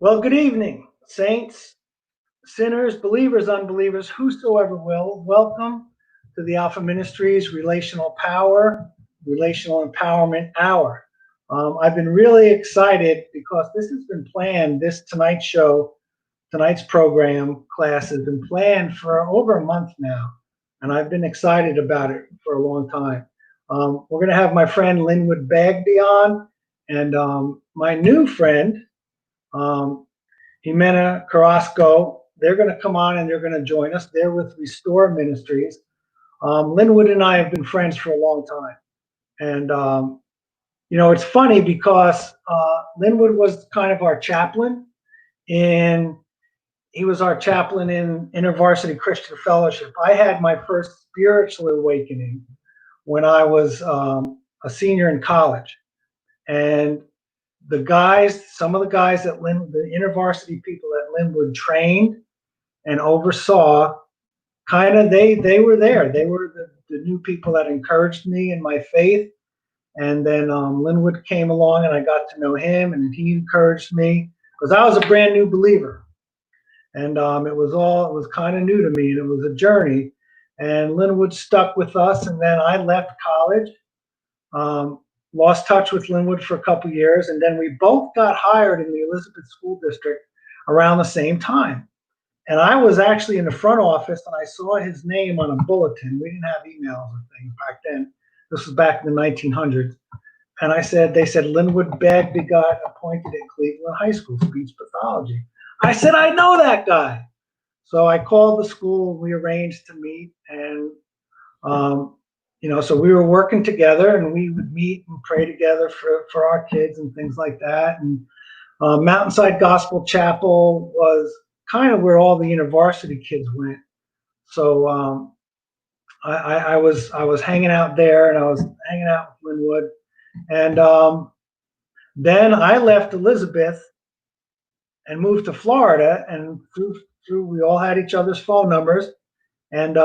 Well, good evening, saints, sinners, believers, unbelievers, whosoever will. Welcome to the Alpha Ministries Relational Power, Relational Empowerment Hour. I've been really excited because this has been planned. This tonight's show, tonight's program class has been planned for over a month now, and I've been excited about it for a long time. We're going to have my friend Linwood Bagby on, and my new friend. Um, Jimena Carrasco. They're going to come on and they're going to join us. They're with Restore Ministries. Linwood and I have been friends for a long time. And, it's funny because Linwood was kind of our chaplain, and he was our chaplain in InterVarsity Christian Fellowship. I had my first spiritual awakening when I was a senior in college. And some of the guys that the InterVarsity people that Linwood trained and oversaw, kind of they were there. They were the new people that encouraged me in my faith. And then Linwood came along, and I got to know him, and he encouraged me because I was a brand new believer, and it was kind of new to me, and it was a journey. And Linwood stuck with us, and then I left college. Um, Lost touch with Linwood for a couple years, and then we both got hired in the Elizabeth School District around the same time. And I was actually in the front office, and I saw his name on a bulletin. We didn't have emails and things back then. This was back in the 1900s. And they said Linwood Bagby got appointed at Cleveland High School, speech pathology. I said, I know that guy. So I called the school, we arranged to meet, and so we were working together, and we would meet and pray together for our kids and things like that. And Mountainside Gospel Chapel was kind of where all the InterVarsity kids went. So I was hanging out there, and I was hanging out with Linwood, and then I left Elizabeth and moved to Florida, and through we all had each other's phone numbers, and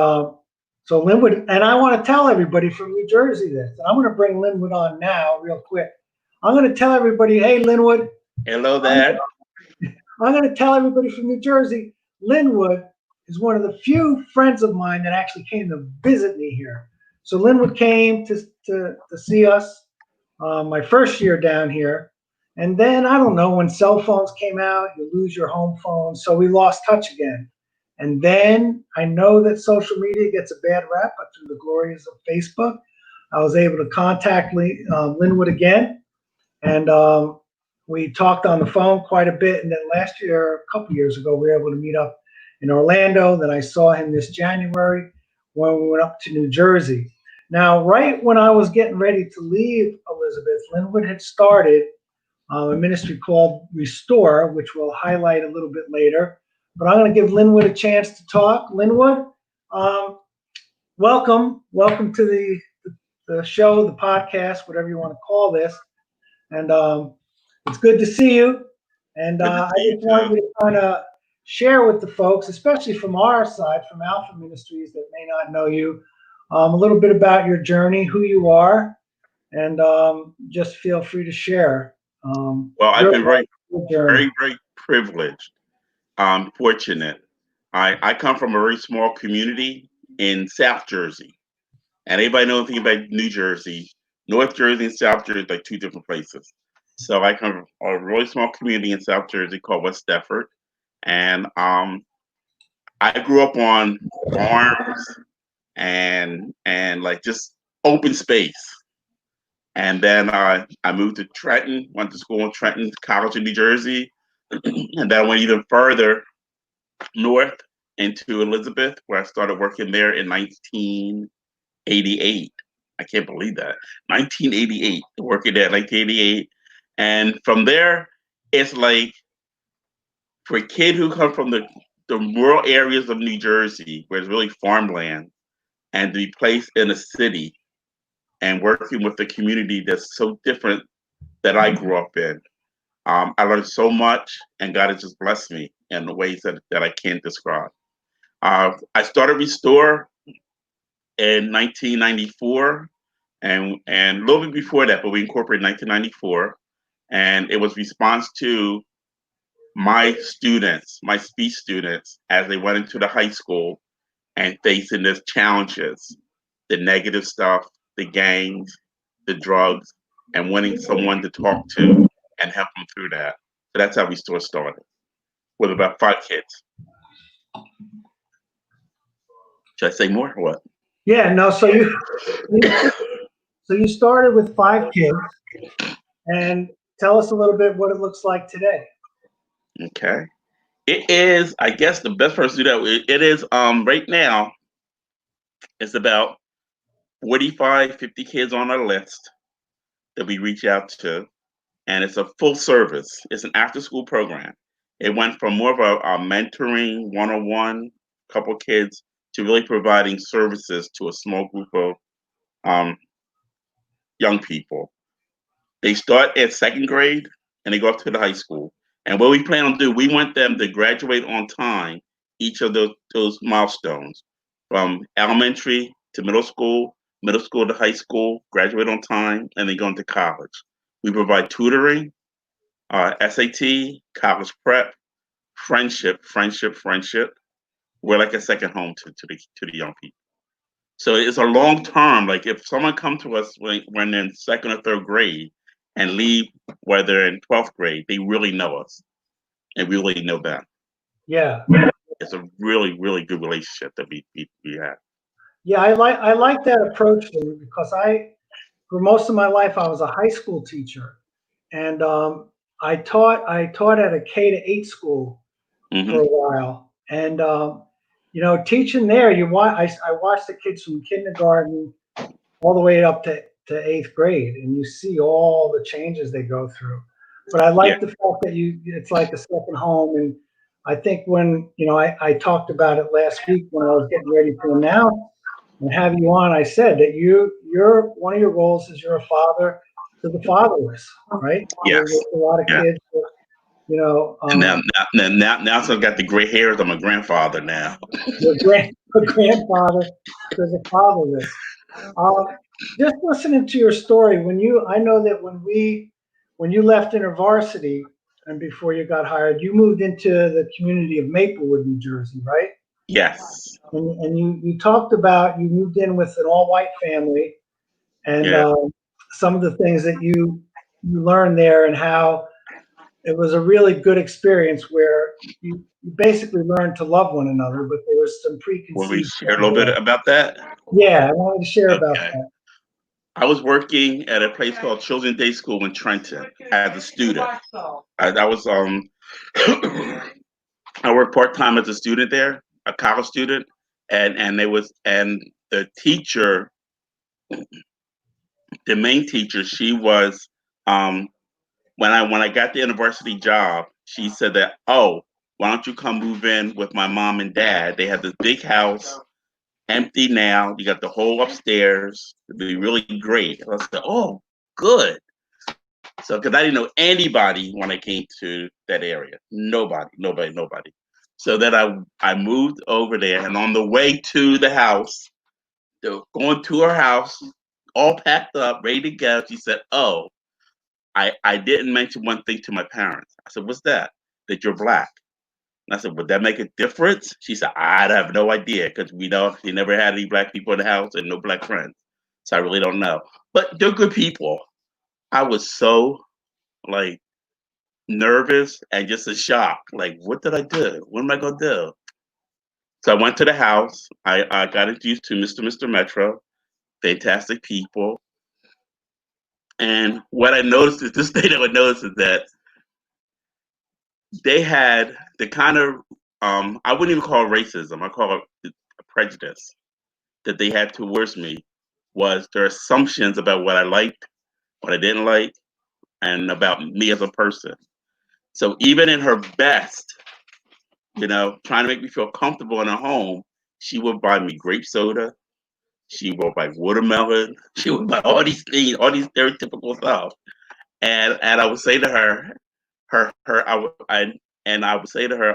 so Linwood, and I want to tell everybody from New Jersey this. And I'm going to bring Linwood on now, real quick. I'm going to tell everybody, hey, Linwood. Hello there. I'm going to tell everybody from New Jersey, Linwood is one of the few friends of mine that actually came to visit me here. So Linwood came to see us my first year down here. And then, I don't know, when cell phones came out, you lose your home phone. So we lost touch again. And then I know that social media gets a bad rap, but through the glories of Facebook, I was able to contact Linwood again. And we talked on the phone quite a bit. And then last year, a couple years ago, we were able to meet up in Orlando. Then I saw him this January when we went up to New Jersey. Now, right when I was getting ready to leave Elizabeth, Linwood had started a ministry called Restore, which we'll highlight a little bit later. But I'm going to give Linwood a chance to talk. Linwood, welcome to the show, the podcast, whatever you want to call this. And it's good to see you. And I just wanted you to kind of share with the folks, especially from our side, from Alpha Ministries that may not know you, a little bit about your journey, who you are, and just feel free to share. Well, I've been very privileged, fortunate. I come from a very small community in South Jersey. And anybody know anything about New Jersey? North Jersey and South Jersey are like two different places. So I come from a really small community in South Jersey called West Deptford. And I grew up on farms and like just open space. And then I moved to Trenton, went to school in Trenton College in New Jersey. And then I went even further north into Elizabeth, where I started working there in 1988. I can't believe that. 1988, working there in 1988. And from there, it's like for a kid who comes from the rural areas of New Jersey, where it's really farmland, and to be placed in a city and working with a community that's so different that I grew up in. I learned so much, and God has just blessed me in the ways that I can't describe. I started Restore in 1994, and a little bit before that, but we incorporated 1994, and it was response to my students, my speech students, as they went into the high school and facing these challenges, the negative stuff, the gangs, the drugs, and wanting someone to talk to and help them through that. So that's how we started with about 5 kids. Should I say more or what? Yeah, no, so you started with 5 kids, and tell us a little bit what it looks like today. Okay. It is, I guess the best person to do that, it is right now, it's about 45, 50 kids on our list that we reach out to. And it's a full service. It's an after school program. It went from more of a mentoring one-on-one couple kids to really providing services to a small group of young people. They start at 2nd grade and they go up to the high school. And what we plan on doing, we want them to graduate on time, each of those milestones, from elementary to middle school to high school, graduate on time, and then go into college. We provide tutoring, SAT, college prep, friendship. We're like a second home to the young people. So it's a long term. Like if someone come to us when they're in 2nd or 3rd grade and leave where they're in 12th grade, they really know us and we really know them. Yeah, It's a really, really good relationship that we have. yeah, I like that approach, because for most of my life I was a high school teacher, and I taught at a K-8 school for a while, and teaching there, I watched the kids from kindergarten all the way up to 8th grade, and you see all the changes they go through. But I like the fact that it's like a second home, and I think when I talked about it last week when I was getting ready to announce and have you on, I said that you're one of your roles is you're a father to the fatherless, right? Yes. There's a lot of kids that, Now so I've got the gray hairs. I'm a grandfather now. a grandfather to the fatherless. Just listening to your story, I know that when you left InterVarsity and before you got hired, you moved into the community of Maplewood, New Jersey, right? Yes. And you talked about you moved in with an all-white family, and some of the things that you learned there, and how it was a really good experience where you basically learned to love one another, but there was some Will we preconceived. share a little bit about that? Yeah, I wanted to share about Okay. that. I was working at a place called Children's Day School in Trenton as a student. I was I worked part-time as a student there, a college student, and the teacher, the main teacher, she was when I got the university job, she said that, oh, why don't you come move in with my mom and dad? They have this big house, empty now. You got the whole upstairs. It'd be really great. I said, oh, good. So, because I didn't know anybody when I came to that area, nobody. So then I moved over there, and on the way to the house, going to her house, all packed up, ready to go, she said, "Oh, I didn't mention one thing to my parents." I said, "What's that?" "That you're black." And I said, "Would that make a difference?" She said, "I have no idea because we know she never had any black people in the house and no black friends, so I really don't know. But they're good people." I was so like nervous and just a shock. Like, what did I do? What am I gonna do? So I went to the house. I got introduced to Mr. Metro, fantastic people. And what I noticed is this thing I would notice is that they had the kind of I wouldn't even call it racism. I call it prejudice that they had towards me was their assumptions about what I liked, what I didn't like, and about me as a person. So even in her best, trying to make me feel comfortable in her home, she would buy me grape soda. She would buy watermelon. She would buy all these things, all these stereotypical stuff. And I would say to I would say to her,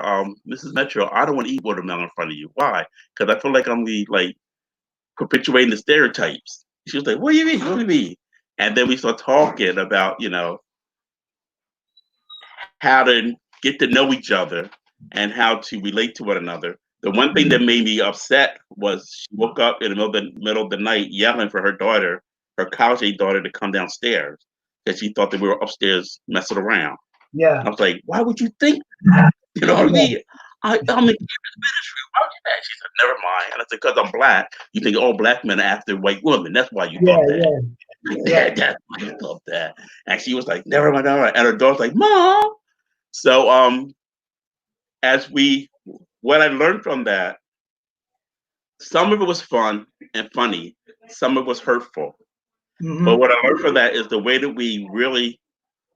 Mrs. Metro, I don't want to eat watermelon in front of you. Why? Because I feel like I'm like perpetuating the stereotypes. She was like, what do you mean? What do you mean? And then we start talking about, how to get to know each other and how to relate to one another. The one thing that made me upset was she woke up in the middle of the night yelling for her daughter, her college-age daughter, to come downstairs because she thought that we were upstairs messing around. Yeah. I was like, why would you think that? You know what I mean? I'm in campus ministry. Why would you think? She said, never mind. And I said, because I'm black. You think all black men are after white women. That's why you thought that. Yeah. That's why you thought that. And she was like, never mind, never mind. And her daughter's like, Mom. So what I learned from that, some of it was fun and funny. Some of it was hurtful. Mm-hmm. But what I learned from that is the way that we really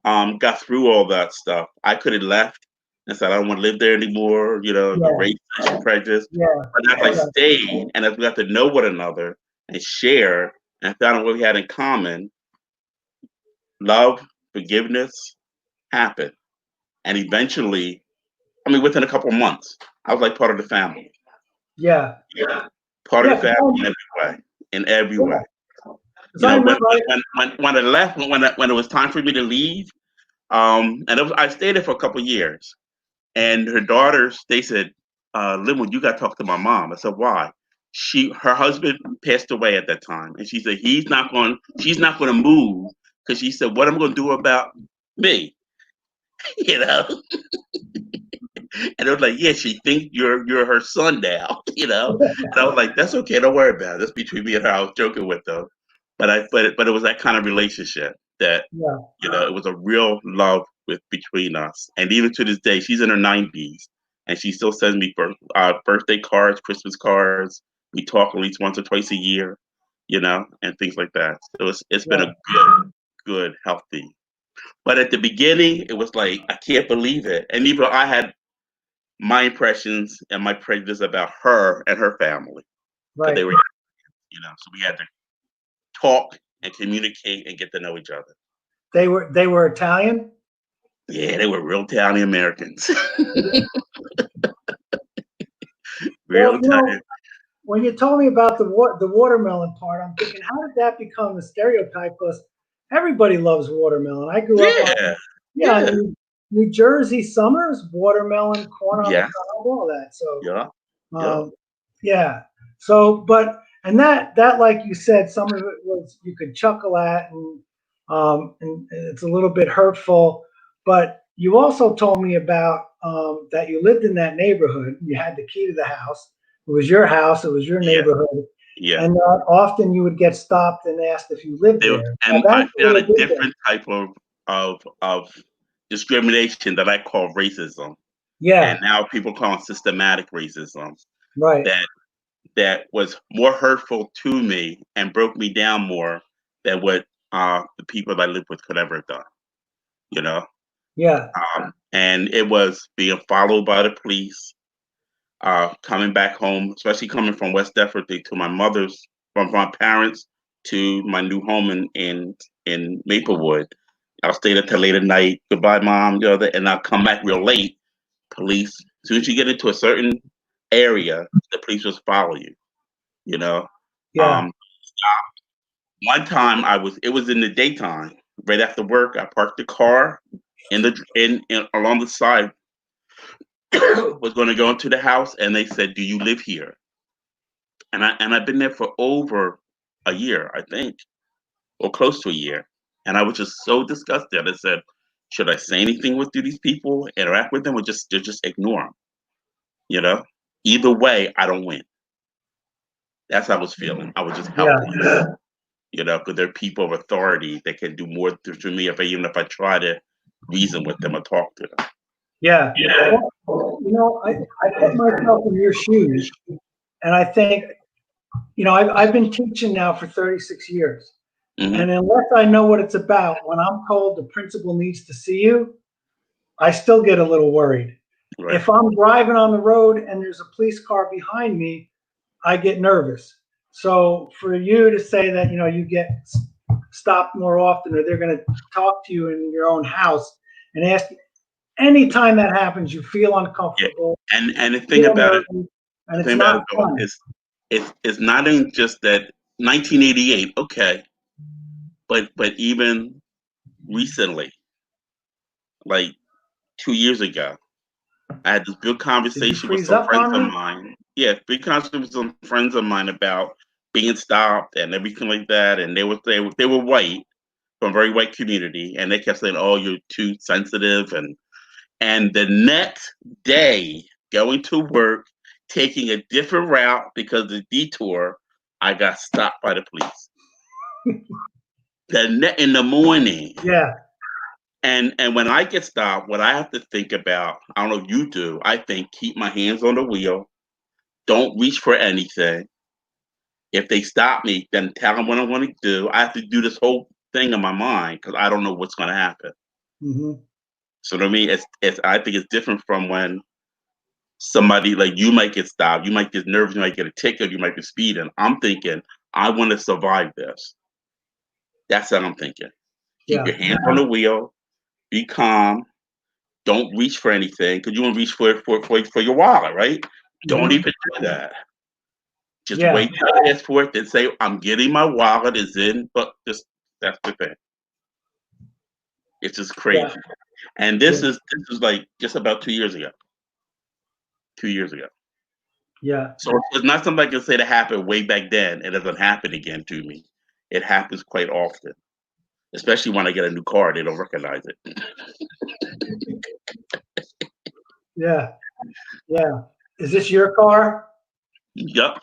got through all that stuff. I could have left and said, I don't want to live there anymore, the race, prejudice. Yeah. But as I stayed and as we got to know one another and share and found out what we had in common, love, forgiveness happened. And eventually, within a couple of months, I was like part of the family. Yeah. Part of the family in every way. When I left, when it was time for me to leave, I stayed there for a couple of years. And her daughters, they said, Linwood, you got to talk to my mom. I said, why? Her husband passed away at that time. And she said, she's not going to move because she said, what am I going to do about me? And I was like, yeah, she thinks you're her son now, And I was like, that's okay, don't worry about it. That's between me and her. I was joking with them. But it was that kind of relationship that, it was a real love between us. And even to this day, she's in her 90s and she still sends me birthday cards, Christmas cards. We talk at least once or twice a year, and things like that. So it's been a good, healthy. But at the beginning, it was like, I can't believe it. And even I had my impressions and my prejudice about her and her family. Right. But they were, so we had to talk and communicate and get to know each other. They were Italian? Yeah, they were real Italian Americans. Italian. When you told me about the watermelon part, I'm thinking, how did that become a stereotype? Because everybody loves watermelon. I grew up on New Jersey summers, watermelon, corn on the cob, all that. So So, but that like you said, some of it was you could chuckle at, and it's a little bit hurtful. But you also told me about that you lived in that neighborhood. You had the key to the house. It was your house. It was your neighborhood. Yeah. And often you would get stopped and asked if you lived there. And I found a different type of discrimination that I call racism. Yeah. And now people call it systematic racism. Right. That was more hurtful to me and broke me down more than what the people I lived with could ever have done. Yeah. And it was being followed by the police, coming back home, especially coming from West Deptford to from my parents to my new home in Maplewood. I'll stay there till late at night. Goodbye, Mom. And I'll come back real late. Police. As soon as you get into a certain area, the police will follow you. Yeah. One time it was in the daytime, right after work. I parked the car along the side. Was going to go into the house, and they said, "Do you live here?" And I've been there for over a year, I think, or close to a year. And I was just so disgusted. I said, "Should I say anything with these people, interact with them, or just ignore them?" Either way, I don't win. That's how I was feeling. I was just helpless. Because they're people of authority that can do more to me even if I try to reason with them or talk to them. Yeah. Well, I put myself in your shoes, and I think, I've been teaching now for 36 years. Mm-hmm. And unless I know what it's about, when I'm told the principal needs to see you, I still get a little worried. Right. If I'm driving on the road and there's a police car behind me, I get nervous. So for you to say that, you get stopped more often, or they're going to talk to you in your own house and ask you, anytime that happens, you feel uncomfortable. Yeah. And the thing about it, it's not even just that 1988, okay, but even recently, like 2 years ago. I had this big conversation with freeze some up friends on of me? mine. Yeah, big conversation with some friends of mine about being stopped and everything like that. And they were white, from a very white community, and they kept saying, "Oh, you're too sensitive." And the next day, going to work, taking a different route because of the detour, I got stopped by the police. In the morning. Yeah. And when I get stopped, what I have to think about, I don't know if you do, I think keep my hands on the wheel, don't reach for anything. If they stop me, then tell them what I want to do. I have to do this whole thing in my mind because I don't know what's going to happen. Mm-hmm. So to me, I think it's different from when somebody like you might get stopped, you might get nervous, you might get a ticket, you might be speeding. I'm thinking, I want to survive this. That's what I'm thinking. Keep Yeah. your hands on the wheel, be calm, don't reach for anything because you want to reach for your wallet, right? Don't even do that. Just wait till I ask for it, then say, I'm getting my wallet is in, but that's the thing. It's just crazy. Yeah. And this is like just about 2 years ago. 2 years ago. Yeah. So it's not something I can say that happened way back then. It doesn't happen again to me. It happens quite often, especially when I get a new car. They don't recognize it. Yeah. Yeah. Is this your car? Yup.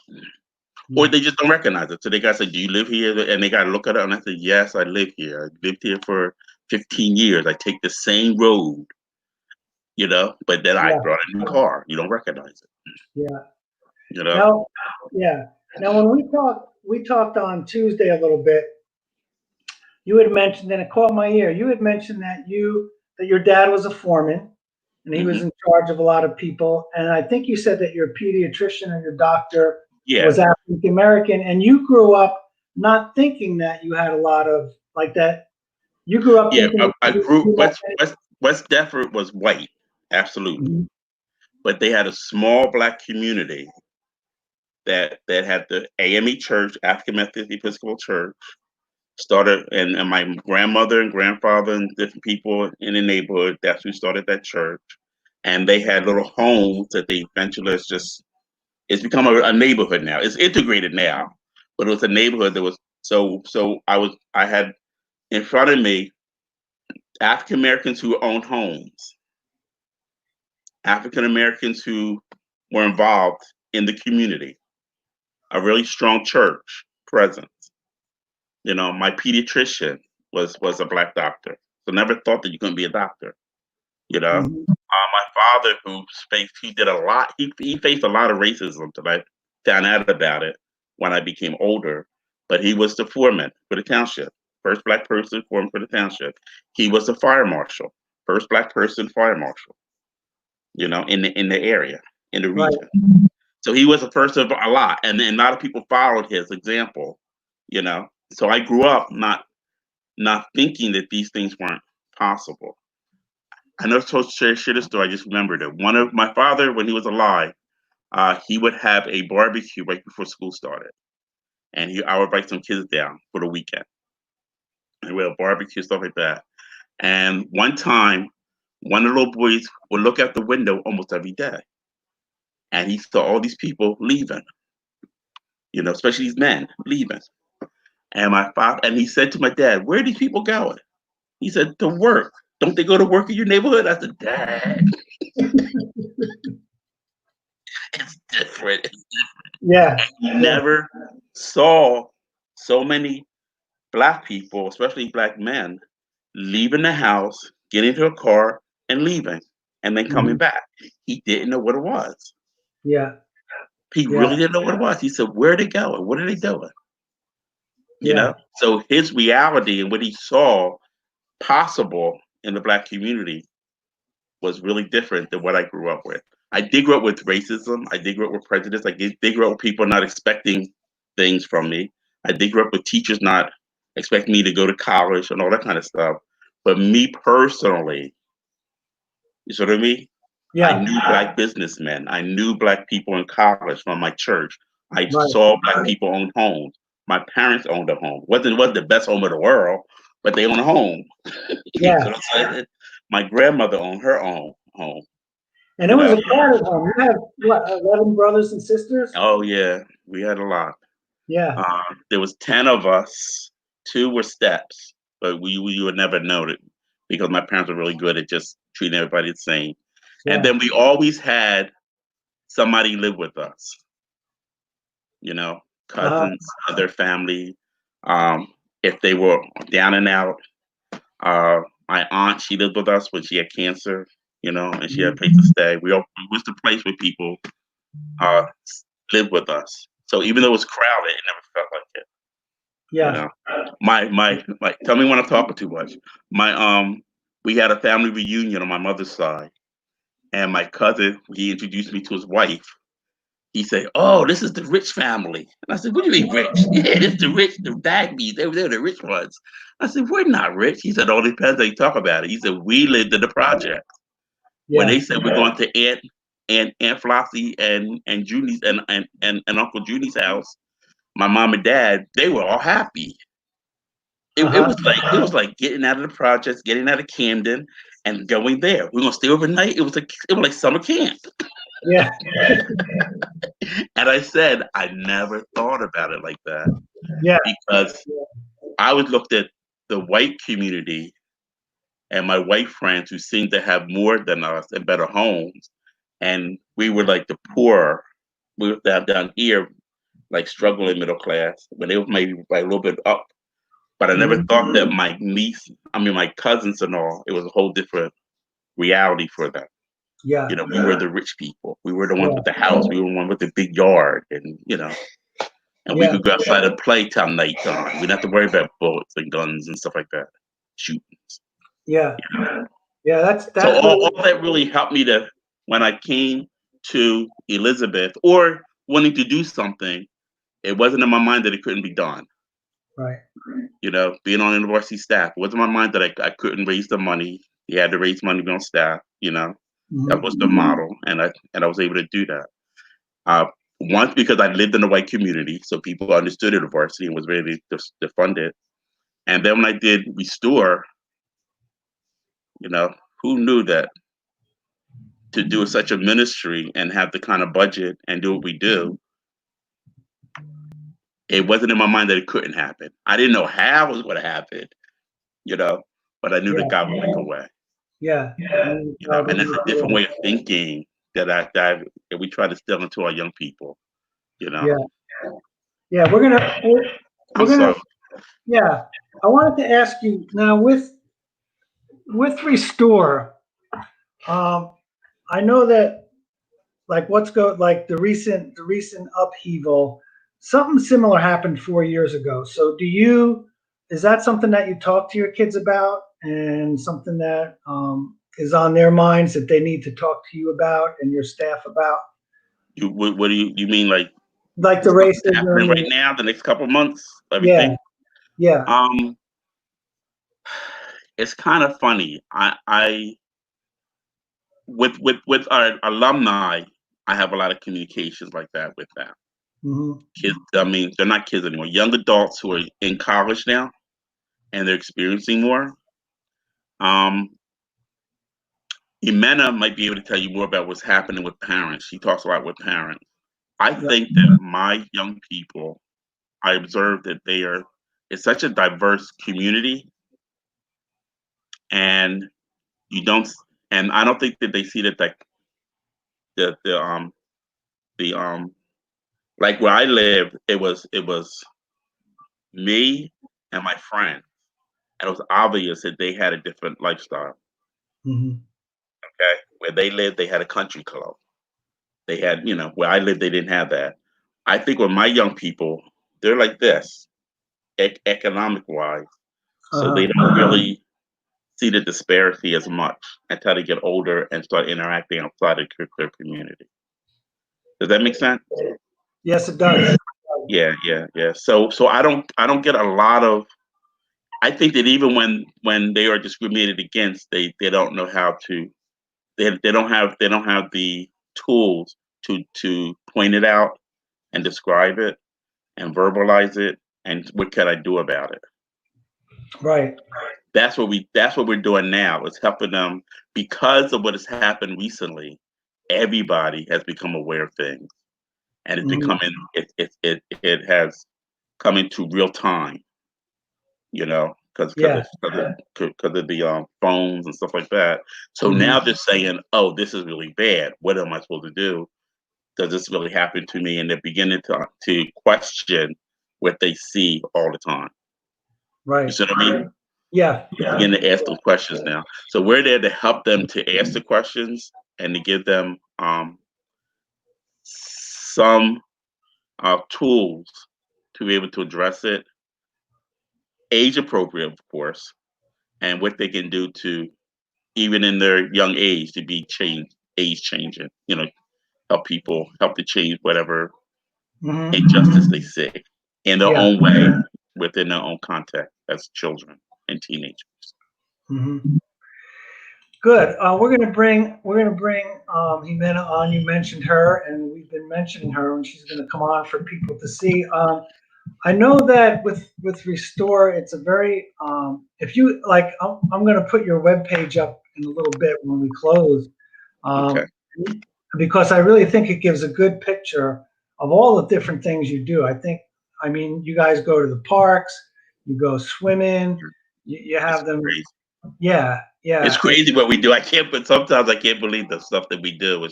Or they just don't recognize it. So they gotta say, "Do you live here?" And they gotta look at it, and I say, "Yes, I live here. I lived here for 15 years. I take the same road, but then I brought a new car. You don't recognize it." Yeah. You know? Now, yeah. Now, when we talked on Tuesday a little bit. You had mentioned, and it caught my ear. You had mentioned that your dad was a foreman, and he was in charge of a lot of people. And I think you said that your pediatrician or your doctor was African American, and you grew up not thinking that you had a lot of like that. You grew up thinking. I grew West Deptford was white, absolutely, but they had a small black community that had the AME Church, African Methodist Episcopal Church, started, and my grandmother and grandfather and different people in the neighborhood. That's who started that church, and they had little homes that they eventually it's become a neighborhood now. It's integrated now, but it was a neighborhood that was I had in front of me African Americans who owned homes, African Americans who were involved in the community, a really strong church presence. My pediatrician was a black doctor, so never thought that you couldn't be a doctor. My father, he did a lot. He faced a lot of racism until I found out about it when I became older. But he was the foreman for the township, first black person foreman for the township. He was the fire marshal, first black person fire marshal. In the area, in the region. Right. So he was a person of a lot, and a lot of people followed his example. So I grew up not thinking that these things weren't possible. I never share this story. I just remembered it. One of my father, when he was alive, he would have a barbecue right before school started, and I would invite some kids down for the weekend, and we had barbecue, stuff like that. And one time, one of the little boys would look out the window almost every day, and he saw all these people leaving, especially these men leaving. And my father, and he said to my dad, "Where are these people going?" He said, "To work. Don't they go to work in your neighborhood?" I said, "Dad, it's different. It's different." Yeah. I never saw so many black people, especially black men, leaving the house, getting into a car, and leaving, and then coming back. He didn't know what it was. Yeah. He really didn't know what it was. He said, "Where are they going? What are they doing?" So his reality and what he saw possible in the black community was really different than what I grew up with. I did grow up with racism. I did grow up with prejudice. I did grow up with people not expecting things from me. I did grow up with teachers not expecting me to go to college and all that kind of stuff. But me personally, you see what I mean? Yeah. I knew black businessmen. I knew black people in college from my church. I saw black people own homes. My parents owned a home. Wasn't the best home in the world, but they owned a home. Yeah. my grandmother owned her own home. And it was a crowded home. You had what, 11 brothers and sisters? Oh yeah, we had a lot. Yeah. There was 10 of us. 2 were steps, but you would never know it because my parents were really good at just treating everybody the same. Yeah. And then we always had somebody live with us. You know, cousins, other family. If they were down and out, my aunt, she lived with us when she had cancer, you know, and she had a place to stay. We was the place where people lived with us. So even though it was crowded, it never felt like it. Yeah. You know? My tell me when I'm talking too much. We had a family reunion on my mother's side, and my cousin, he introduced me to his wife. He said, "Oh, this is the rich family." And I said, "What do you mean rich?" "Yeah, this the rich, the Bagby. They're the rich ones." I said, "We're not rich." He said, "Oh, it depends how you talk about it." He said, "We lived in the project." When they said we're going to Aunt Flossie and Junie's and Uncle Junie's house, my mom and dad, they were all happy. It was like getting out of the projects, getting out of Camden, and going there. We're gonna stay overnight. It was like summer camp. Yeah. And I said, I never thought about it like that. Yeah. Because I always looked at the white community and my white friends who seemed to have more than us and better homes. And we were like the poor. We were down here, like struggling middle class, when they were maybe like a little bit up. But I never thought that my cousins and all, it was a whole different reality for them. Yeah. You know, we were the rich people. We were the ones with the house. We were the one with the big yard, and you know, and we could go outside and play till nighttime. We didn't have to worry about bullets and guns and stuff like that, shootings. Yeah. You know? Yeah. That's So all that really helped me to when I came to Elizabeth or wanting to do something. It wasn't in my mind that it couldn't be done. right. You know, being on university staff, it wasn't in my mind that I couldn't raise the money. You had to raise money to be on staff. You know, that was the model, and I was able to do that. Once because I lived in the white community, so people understood university and was ready to fund it. And then when I did Restore, you know, who knew that to do such a ministry and have the kind of budget and do what we do, it wasn't in my mind that it couldn't happen. I didn't know how it was going to happen, you know, but I knew that God would make a way. Yeah. You know, and it's a different way of thinking that we try to instill into our young people. You know. Yeah. Yeah. We're gonna. Yeah. I wanted to ask you now with Restore. I know that like like the recent upheaval, something similar happened 4 years ago. So is that something that you talk to your kids about and something that is on their minds that they need to talk to you about and your staff about? What do you mean like the racism happening right now, the next couple of months, everything? Yeah. It's kind of funny. I with our alumni, I have a lot of communications like that with them. Kids, I mean, they're not kids anymore. Young adults who are in college now, and they're experiencing more. Imena might be able to tell you more about what's happening with parents. She talks a lot with parents. I think that my young people, I observe that it's such a diverse community, and I don't think that they see that like the like where I lived, it was me and my friend, and it was obvious that they had a different lifestyle. Okay, where they lived, they had a country club. They had, you know, where I lived, they didn't have that. I think with my young people, they're like this, economic wise, so they don't really see the disparity as much until they get older and start interacting outside of their community. Does that make sense? Yes, it does. Yeah. So I don't get a lot of. I think that even when they are discriminated against, they don't know how to. They don't have the tools to point it out and describe it and verbalize it and what can I do about it. Right. that's what we're doing now, is helping them because of what has happened recently. Everybody has become aware of things, and it's becoming it has come into real time, because of the phones and stuff like that. So now they're saying, "Oh, this is really bad. What am I supposed to do? Does this really happen to me?" And they're beginning to question what they see all the time. Right. You see what I mean? Yeah. Begin to ask those questions now. So we're there to help them to ask the questions and to give them some tools to be able to address it, age appropriate, of course, and what they can do to, even in their young age, to be age changing. Help to change whatever injustice they see in their own way, within their own context as children and teenagers. Good. We're gonna bring Jimena on. You mentioned her, and we've been mentioning her, and she's gonna come on for people to see. I know that with Restore, it's a very if you like, I'm gonna put your webpage up in a little bit when we close, Okay. because I really think it gives a good picture of all the different things you do. I mean, you guys go to the parks, you go swimming, you have them. Crazy. Yeah. It's crazy what we do. Sometimes I can't believe the stuff that we do.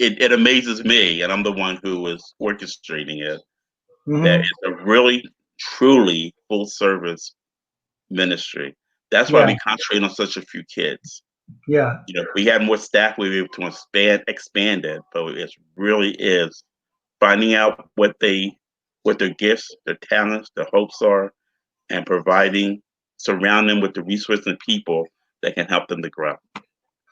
It amazes me, and I'm the one who is orchestrating it. That it's a really, truly full service ministry. That's why we concentrate on such a few kids. Yeah. If we had more staff, we'd be able to expand it. But it really is finding out what their gifts, their talents, their hopes are, and surround them with the resources and people that can help them to grow.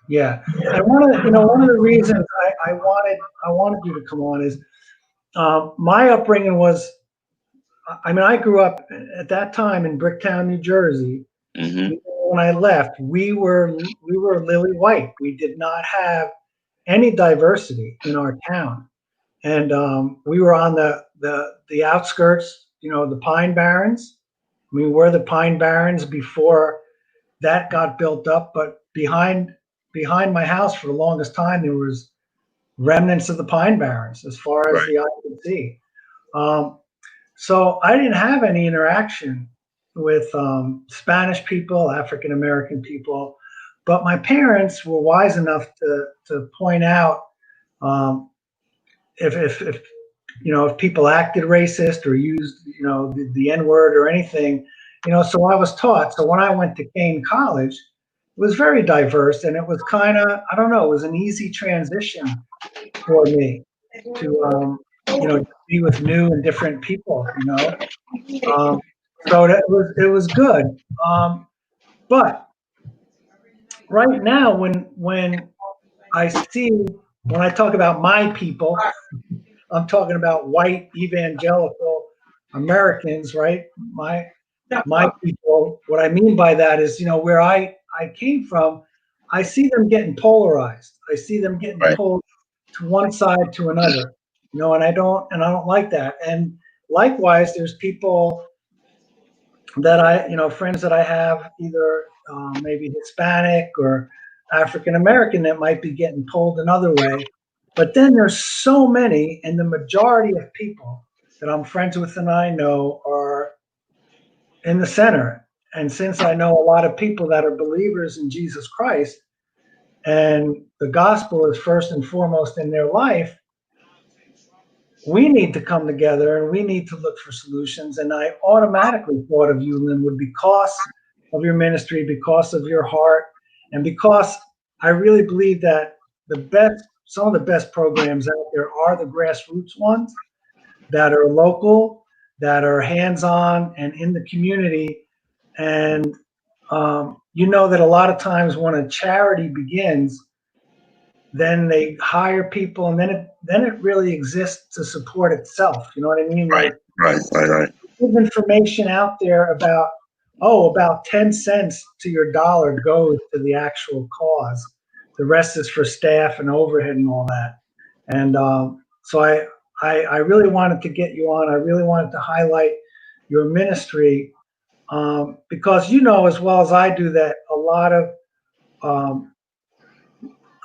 Yeah, and one of the reasons I wanted you to come on is my upbringing was, I mean, I grew up at that time in Bricktown, New Jersey. When I left, we were lily white. We did not have any diversity in our town, and we were on the outskirts, the Pine Barrens. We were the Pine Barrens before that got built up, but behind my house for the longest time there was remnants of the Pine Barrens as far as the eye could see. So I didn't have any interaction with Spanish people, African American people, but my parents were wise enough to point out if people acted racist or used the N-word or anything. So I was taught. So when I went to Kane College, it was very diverse, and it was kind of, I don't know, it was an easy transition for me to be with new and different people. So it was good. But right now, when I talk about my people, I'm talking about white evangelical Americans, right? My people. What I mean by that is, where I came from, I see them getting polarized. I see them getting pulled to one side to another, and I don't like that. And likewise, there's people that friends that I have, either maybe Hispanic or African American, that might be getting pulled another way. But then there's so many, and the majority of people that I'm friends with and I know are in the center. And since I know a lot of people that are believers in Jesus Christ, and the gospel is first and foremost in their life, we need to come together and we need to look for solutions. And I automatically thought of you, Linwood, because of your ministry, because of your heart, and because I really believe that some of the best programs out there are the grassroots ones that are local, that are hands-on and in the community. And that a lot of times when a charity begins, then they hire people, and then it really exists to support itself. You know what I mean? Right. There's information out there about 10 cents to your dollar goes to the actual cause. The rest is for staff and overhead and all that. And so I really wanted to get you on. I really wanted to highlight your ministry, Because you know as well as I do that a lot of um,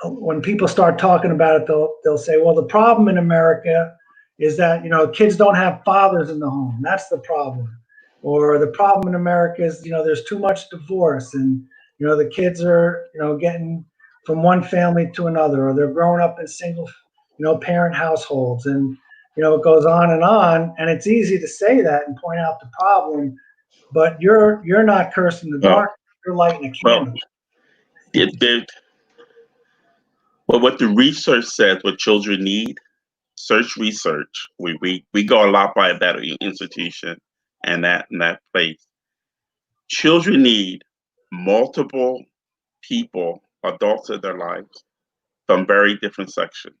when people start talking about it, they'll say, well, the problem in America is that kids don't have fathers in the home. That's the problem. Or the problem in America is there's too much divorce, and the kids are getting from one family to another, or they're growing up in single parent households, and it goes on, and it's easy to say that and point out the problem, but you're not cursing the Well, dark. You're lighting a well, candle. well, what the research says, what children need, search research. We go a lot by that institution and that place. Children need multiple people, adults in their lives, from very different sections.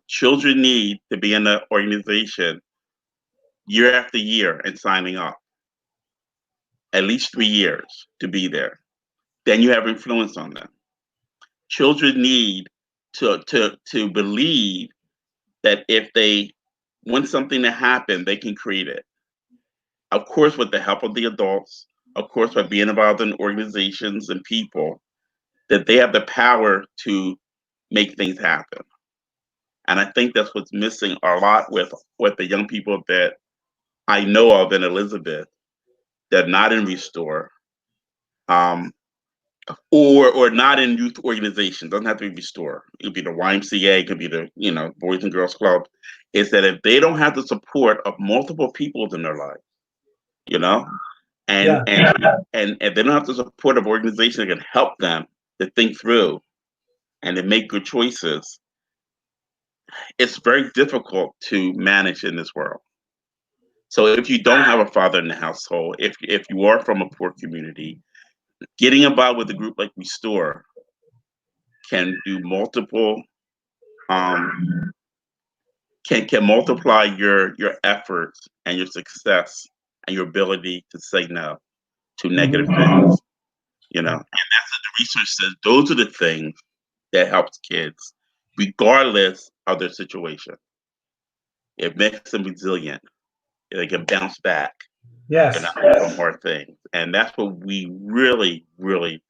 Children need to be in an organization year after year and signing up, at least 3 years to be there. Then you have influence on them. Children need to believe that if they want something to happen, they can create it. Of course, with the help of the adults, of course, by being involved in organizations and people, that they have the power to make things happen. And I think that's what's missing a lot with the young people that I know of in Elizabeth. They're not in Restore, or not in youth organizations. Doesn't have to be Restore. It could be the YMCA, it could be the Boys and Girls Club. Is that if they don't have the support of multiple people in their life, you know, and Yeah. and they don't have the support of organizations that can help them to think through and to make good choices, it's very difficult to manage in this world. So if you don't have a father in the household, if you are from a poor community, getting involved with a group like Restore can do multiple can multiply your efforts and your success and your ability to say no to negative things. And that's what the research says. Those are the things that helps kids, regardless of their situation. It makes them resilient. They can bounce back. Yes. From hard things. And that's what we really, really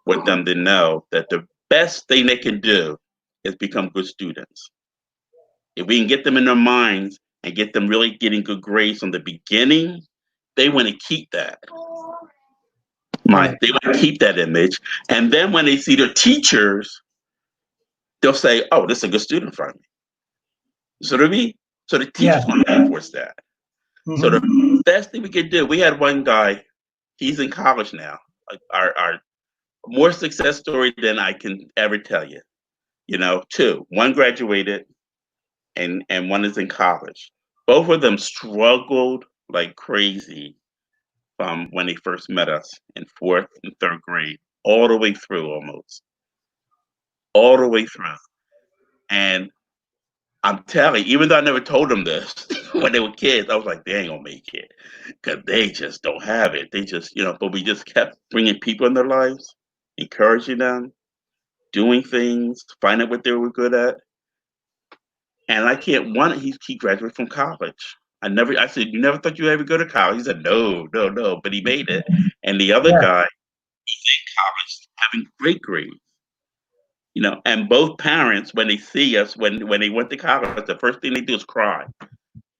want them to know, that the best thing they can do is become good students. If we can get them in their minds and get them really getting good grades from the beginning, they want to keep that. Right. They want to keep that image. And then when they see their teachers, they'll say, oh, this is a good student from me. So to me, so the teachers Yeah. want to reinforce that. So the best thing we could do, we had one guy, he's in college now. Our more success story than I can ever tell you. Two, one graduated and one is in college. Both of them struggled like crazy from when they first met us in fourth and third grade, all the way through almost. All the way through. And I'm telling you, even though I never told them this when they were kids, I was like, they ain't gonna make it because they just don't have it. They just, but we just kept bringing people in their lives, encouraging them, doing things, finding out what they were good at. And I can't he graduated from college. I said, you never thought you'd ever go to college? He said, no, no, no, but he made it. And the other guy, he's in college having great grades. And both parents, when they see us, when they went to college, the first thing they do is cry.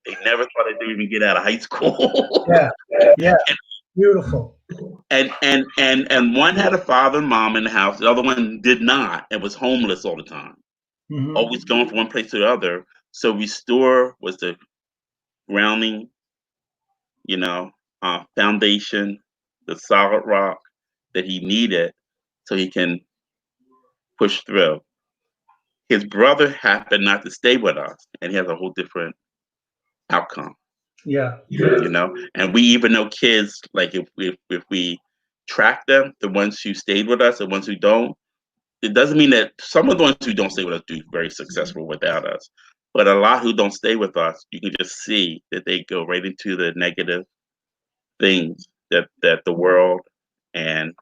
They never thought they'd even get out of high school. Yeah. Yeah. Beautiful. And one had a father and mom in the house. The other one did not and was homeless all the time. Always going from one place to the other. So Restore was the grounding, foundation, the solid rock that he needed so he can push through. His brother happened not to stay with us, and he has a whole different outcome. Yeah. And we even know kids, like if we track them, the ones who stayed with us, the ones who don't, it doesn't mean that some of the ones who don't stay with us do very successful without us. But a lot who don't stay with us, you can just see that they go right into the negative things that the world and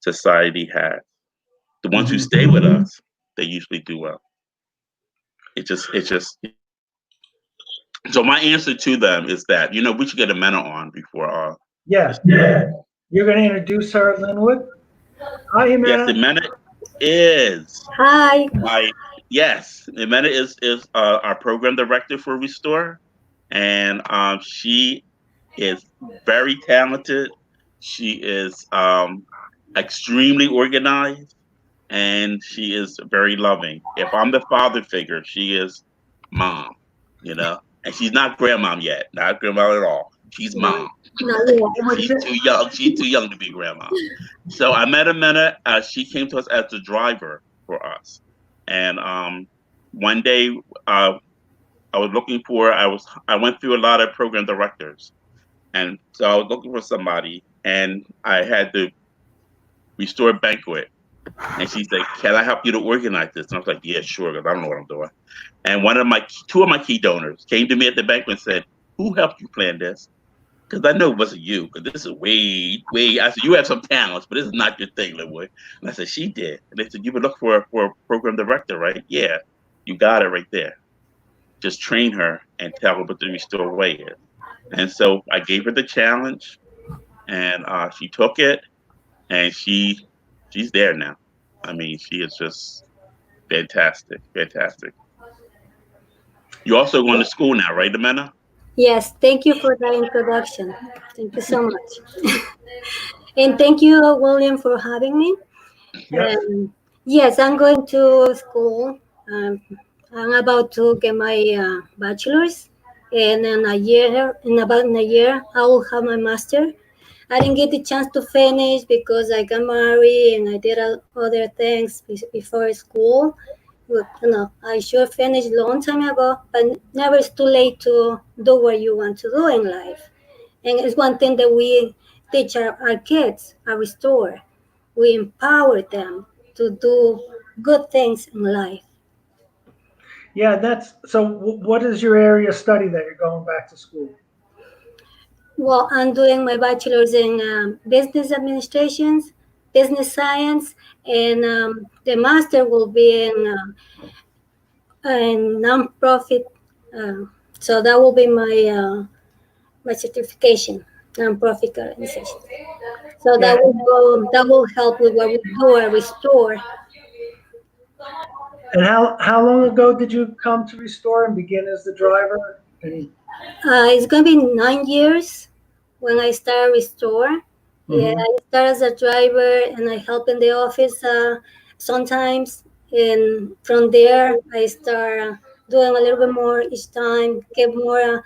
society has. The ones who stay with us, they usually do well. It's just. So my answer to them is that we should get a mentor on before Yes. You're going to introduce her, Linwood. Hi, Yes, Jimena. Amanda is Hi. my yes. Amanda is our program director for Restore, and she is very talented. She is extremely organized, and she is very loving. If I'm the father figure, she is mom. You know, and she's not grandmom yet. Not grandma at all. She's mom. Not yet. She's too young. She's too young to be grandma. So I met Amanda. She came to us as the driver for us, and one day I was looking for. I went through a lot of program directors, and so I was looking for somebody, and I had the Restore banquet, and she said, "Can I help you to organize this?" And I was like, "Yeah, sure," because I don't know what I'm doing. And two of my key donors came to me at the banquet and said, "Who helped you plan this?" Because I know it wasn't you, because this is way. I said, "You have some talents, but this is not your thing, Linwood." And I said, "She did." And they said, "You would look for a program director, right?" "Yeah, you got it right there. Just train her and tell her what the Restore way is." And so I gave her the challenge, and she took it, and she's there now. I mean, she is just fantastic, fantastic. You're also going to school now, right, Amanda? Yes, thank you for that introduction. Thank you so much. And thank you, William, for having me. Yes. Yes, I'm going to school. Um, I'm about to get my bachelor's, and in about a year, I will have my master. I didn't get the chance to finish because I got married and I did other things before school. But, I should finish a long time ago, but never is too late to do what you want to do in life. And it's one thing that we teach our kids, our restore. We empower them to do good things in life. Yeah, that's so. What is your area of study that you're going back to school? Well, I'm doing my bachelor's in business administrations, business science, and the master will be in nonprofit. Uh, so that will be my certification, nonprofit organization. So Yeah. that will help with what we do at Restore. And how long ago did you come to Restore and begin as the driver? And It's gonna be 9 years when I start Restore. Yeah, mhm. I start as a driver and I help in the office sometimes. And from there, I start doing a little bit more each time, get more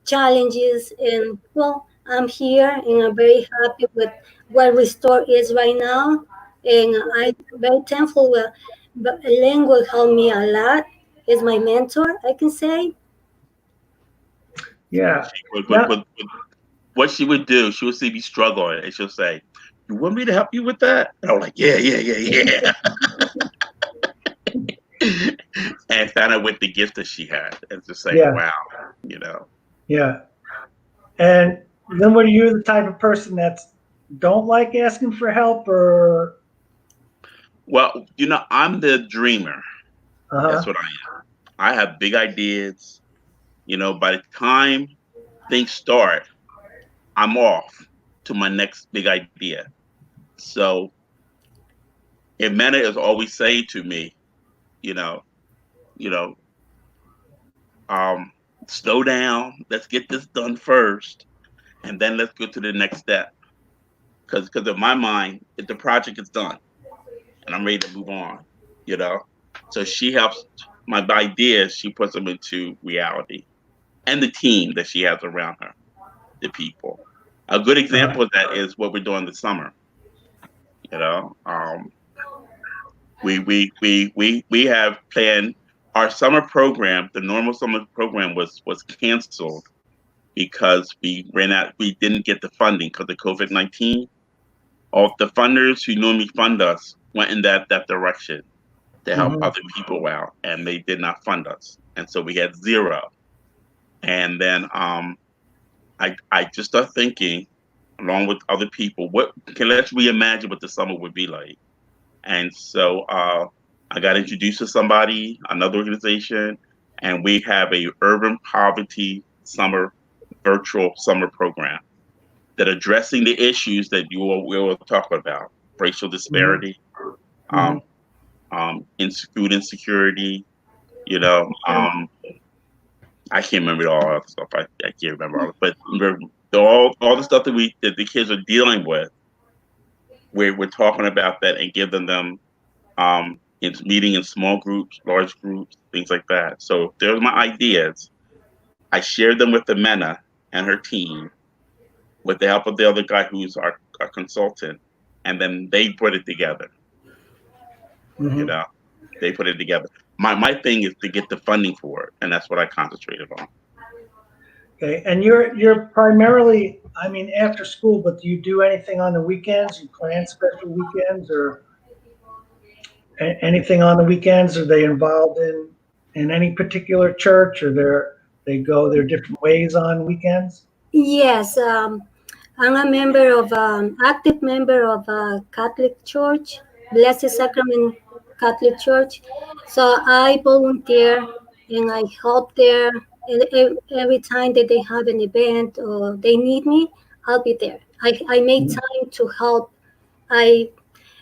challenges. And well, I'm here and I'm very happy with what Restore is right now. And I'm very thankful. But Linwood helped me a lot. Is my mentor, I can say. Yeah. She would, Now, what she would do, she would see me struggling, and she'll say, "You want me to help you with that?" And I'm like, "Yeah, yeah, yeah, yeah." And found out with the gift that she had, and just say, yeah, "Wow," you know. yeah. And then what are you the type of person that's don't like asking for help or Well, I'm the dreamer. That's uh-huh. what I am. I have big ideas. By the time things start, I'm off to my next big idea. So, Amanda is always saying to me, you know, you know, um, slow down. Let's get this done first, and then let's go to the next step. Because in my mind, if the project is done and I'm ready to move on, you know. So she helps my ideas. She puts them into reality, and the team that she has around her, the people. A good example Uh-huh. of that is what we're doing this summer. You know, we have planned our summer program. The normal summer program was canceled because we ran out. We didn't get the funding because of COVID-19. All the funders who normally fund us went in that direction to help Hmm. other people out, and they did not fund us, and so we had zero. And then I just started thinking, along with other people, let's reimagine what the summer would be like. And so I got introduced to somebody, another organization, and we have a urban poverty virtual summer program. that addressing the issues that we were talking about: racial disparity, food insecurity. You know, I can't remember all that stuff. I can't remember all, but all the stuff that the kids are dealing with. We're talking about that and giving them in meeting in small groups, large groups, things like that. So there's my ideas. I shared them with Amena and her team with the help of the other guy who's our consultant, and then they put it together. You know, they put it together. My thing is to get the funding for it, and that's what I concentrated on. Okay, and you're primarily, I mean, after school, but do you do anything on the weekends? You plan special weekends or anything on the weekends? Are they involved in any particular church, or they go their different ways on weekends? Yes, I'm a member of active member of a Catholic Church, Blessed Sacrament Catholic Church. So I volunteer and I help there. And every time that they have an event or they need me, I'll be there. I make time to help. I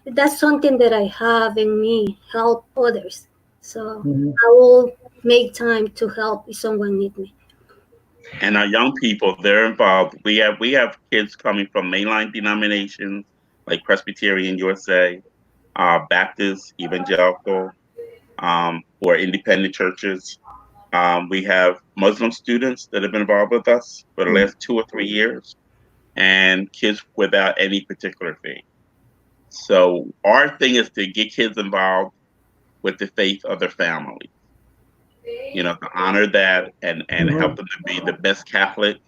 That's something that I have in me, help others. So I will make time to help if someone needs me. And our young people, they're involved. We have kids coming from mainline denominations like Presbyterian USA, Baptist, Evangelical, or independent churches. We have Muslim students that have been involved with us for the last 2 or 3 years, and kids without any particular faith. So our thing is to get kids involved with the faith of their family. You know, to honor that and help them to be the best Catholic,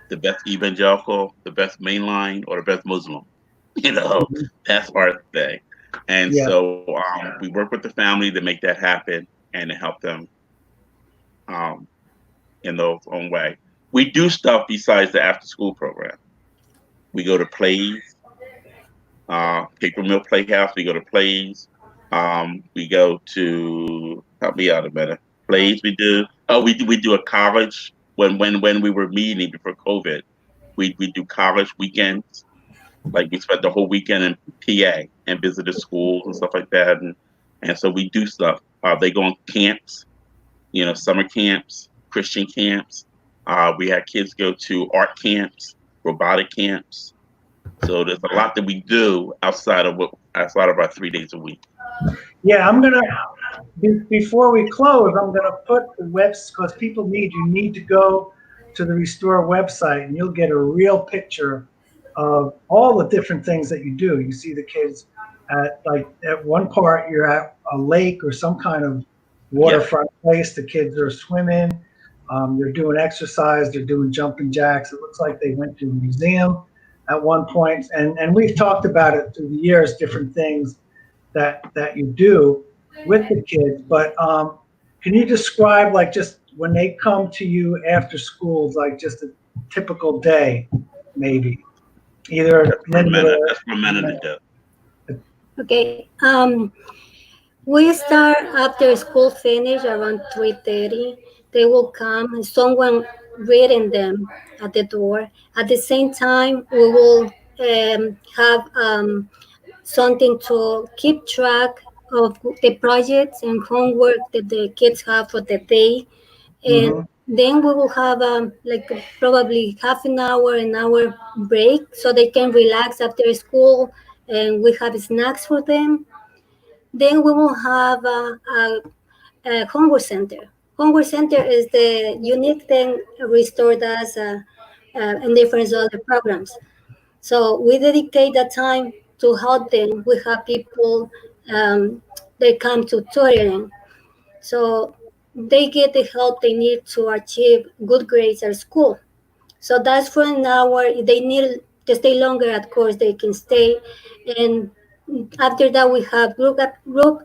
the best evangelical, the best mainline, or the best Muslim. You know, that's our thing. And so we work with the family to make that happen and to help them in their own way. We do stuff besides the after school program. We go to plays, Paper Mill Playhouse. We go to plays. We go to, help me out a minute. Plays we do. Oh, we do a college when we were meeting before COVID. We do college weekends. Like we spent the whole weekend in PA and visited schools and stuff like that. And so we do stuff. They go on camps, you know, summer camps, Christian camps. We had kids go to art camps, robotic camps. So there's a lot that we do outside of our 3 days a week. Yeah, I'm gonna before we close, I'm gonna put the webs because you need to go to the Restore website and you'll get a real picture of all the different things that you do. You see the kids at one part you're at a lake or some kind of waterfront place. The kids are swimming. They're doing exercise. They're doing jumping jacks. It looks like they went to a museum at one point. And we've talked about it through the years, different things that you do with the kids. But can you describe like just when they come to you after school, like just a typical day, maybe? Either That's for a minute to do. Okay. We start after school finish around 3:30. They will come and someone reading them at the door. At the same time, we will have something to keep track of the projects and homework that the kids have for the day. And then we will have like probably half an hour break so they can relax after school, and we have snacks for them. Then we will have a homework center. Homework center is the unique thing Restore does in different other programs. So we dedicate that time to help them. We have people they come to tutoring, so they get the help they need to achieve good grades at school. So that's for an hour. If they need to stay longer at course, they can stay. And after that, we have group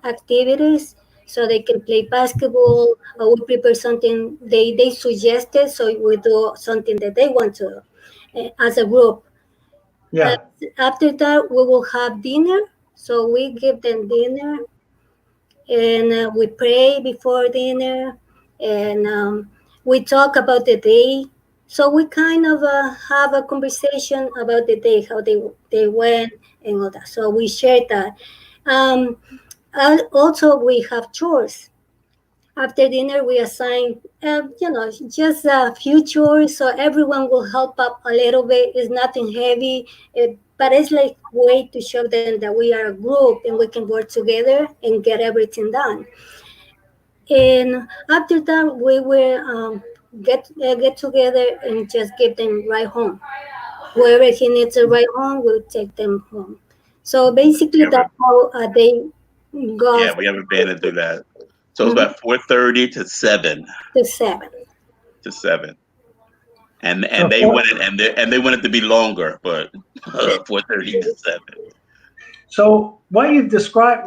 activities so they can play basketball, or we prepare something they suggested, so we do something that they want to as a group. Yeah. After that, we will have dinner. So we give them dinner, and we pray before dinner, and we talk about the day. So we kind of have a conversation about the day, how they went and all that. So we shared that. Um, Also, we have chores. After dinner, we assign, just a few chores, so everyone will help up a little bit. It's nothing heavy, but it's like way to show them that we are a group and we can work together and get everything done. And after that, we will get together and just give them right home. Whoever he needs a ride home, we'll take them home. So basically, We have a, that's how they go yeah, we have a band to do that. So it's mhm, about 4:30 to 7 to 7. to 7. And So they wanted and they wanted to be longer, but 4:30 to 7. So what you've described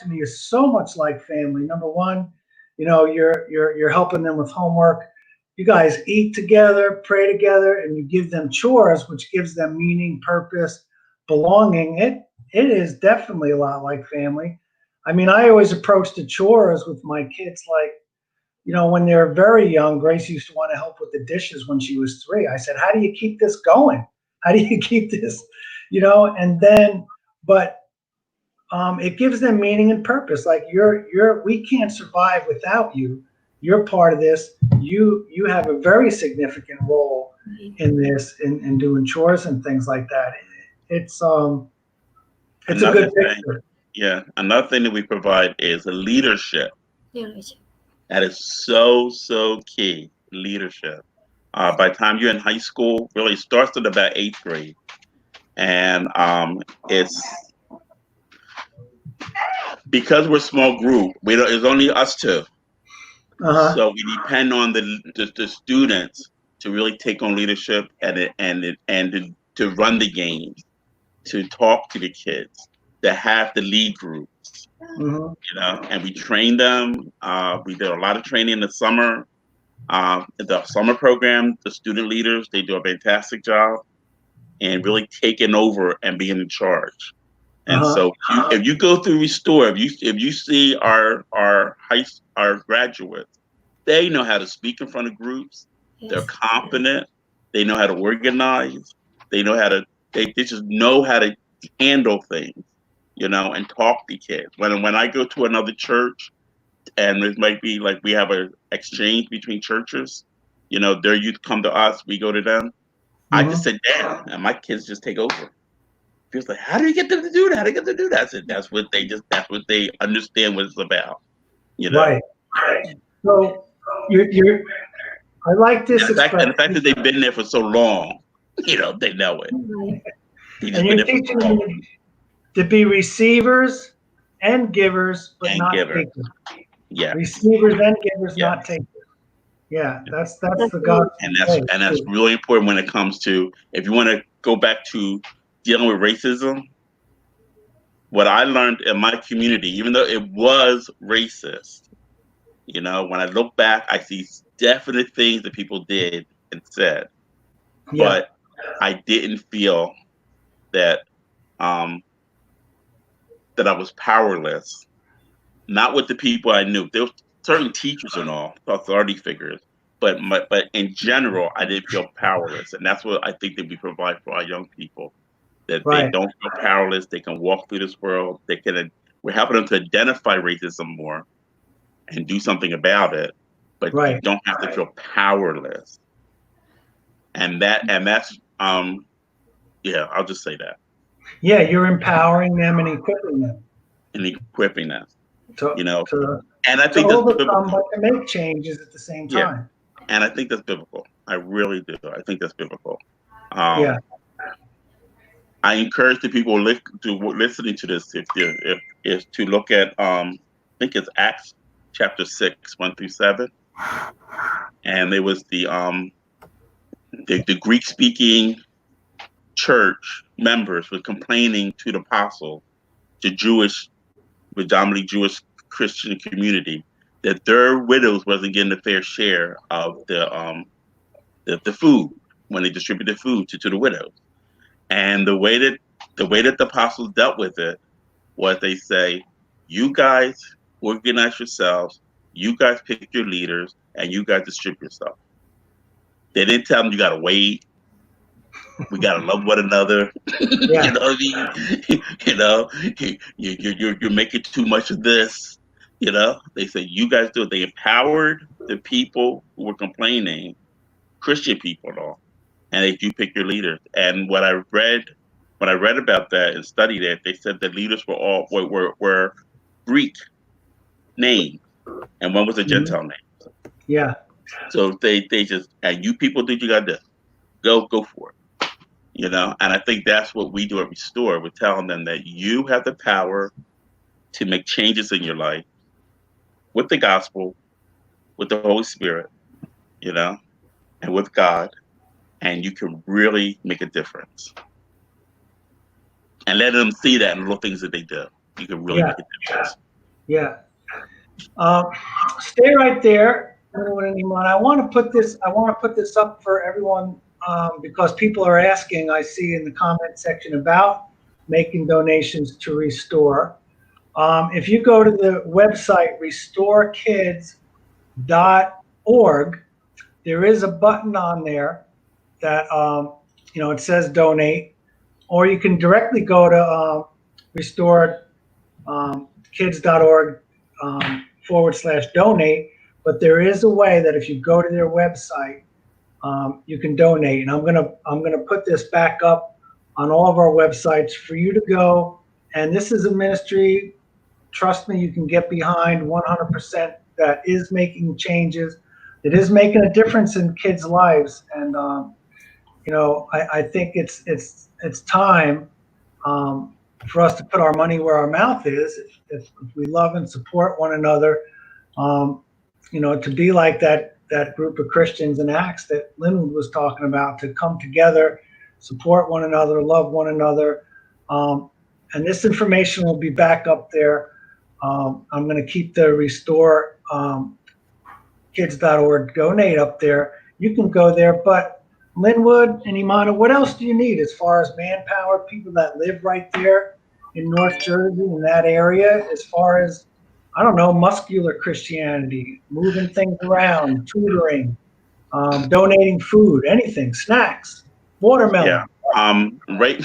to me is so much like family. Number one, you're helping them with homework. You guys eat together, pray together, and you give them chores, which gives them meaning, purpose, belonging. It is definitely a lot like family. I mean, I always approach the chores with my kids like, when they're very young. Grace used to want to help with the dishes when she was 3. I said, "How do you keep this going? How do you keep this?" And then, but it gives them meaning and purpose. Like we can't survive without you. You're part of this. You have a very significant role in this, in doing chores and things like that. It's it's a Another good thing, picture. yeah, another thing that we provide is leadership. Yeah, That is so key. Leadership. By the time you're in high school, really starts at about 8th grade, and it's because we're a small group. We don't. It's only us two, Uh-huh. so we depend on the students to really take on leadership and to run the games, to talk to the kids, to have the lead groups. Hmm. And we train them. We did a lot of training in the summer. The summer program, the student leaders, they do a fantastic job and really taking over and being in charge. And Uh-huh. so, if you go through Restore, if you see our graduates, they know how to speak in front of groups. They're yes. confident. They know how to organize. They know how to. They just know how to handle things, and talk to kids. When I go to another church, and it might be like we have a exchange between churches. Their youth come to us, we go to them. I just Hmm. sit down, and my kids just take over. Feels like, how do you get them to do that? How do you get them to do that? I said, that's what they understand what it's about. You know. Right. So you're I like And this the fact that expression, they've been there for so long, they know it. Right. They just and been you're there for teaching so long. them to be receivers and givers, but And not giver. takers. Yeah. Receivers and givers, Yeah. not takers. Yeah, that's That's the right. gospel And that's way. and that's really important when it comes to, if you want to go back to dealing with racism. What I learned in my community, even though it was racist, when I look back, I see definite things that people did and said, Yeah, but I didn't feel that um, that I was powerless. Not with the people I knew. There were certain teachers and all, authority figures, but in general, I didn't feel powerless, and that's what I think that we provide for our young people. That they right, don't feel powerless. They can walk through this world. We're helping them to identify racism more and do something about it, but you right. don't have to feel powerless. And that's yeah, I'll just say that. Yeah, you're empowering them and equipping them And equipping us, to you know. to And I to think that's overcome, biblical. but to make changes at the same Yeah. time. And I think that's biblical. I really do. I think that's biblical. Yeah, Um, I encourage the people listening to this, if to look at I think it's Acts chapter 6, 1-7. And there was the Greek speaking church members were complaining to the apostles, to predominantly Jewish Christian community, that their widows wasn't getting a fair share of the food when they distributed food to the widows. And the way that the apostles dealt with it was, they say, you guys organize yourselves, you guys pick your leaders, and you guys distribute yourself. They didn't tell them you gotta wait. We gotta love one another. Yeah. You know what I mean? You know, you're making too much of this. You know, they said you guys do it. They empowered the people who were complaining, Christian people though, and they do pick your leaders. And when I read about that and studied it, they said the leaders were all were Greek names, and one was a Gentile name. Yeah. So they just, and you people do what you gotta do. Go for it. You know, and I think that's what we do at Restore. We're telling them that you have the power to make changes in your life with the gospel, with the Holy Spirit, you know, and with God, and you can really make a difference. And let them see that in little things that they do. You can really make a difference. Yeah. Stay right there. I want to put this up for everyone because people are asking. I see in the comment section about making donations to Restore. If you go to the website restorekids.org, there is a button on there that it says donate, or you can directly go to restorekids.org /donate. But there is a way that if you go to their website, you can donate. And I'm gonna put this back up on all of our websites for you to go. And this is a ministry, trust me, you can get behind 100%, that is making changes. It is making a difference in kids' lives. And I think it's time for us to put our money where our mouth is. If we love and support one another, to be like that group of Christians in Acts that Linwood was talking about, to come together, support one another, love one another. And this information will be back up there. I'm going to keep the Restore Kids.org donate up there. You can go there, but Linwood and Imana, what else do you need as far as manpower, people that live right there in North Jersey, in that area, as far as, I don't know, muscular Christianity, moving things around, tutoring, donating food, anything, snacks, watermelon. Yeah. Right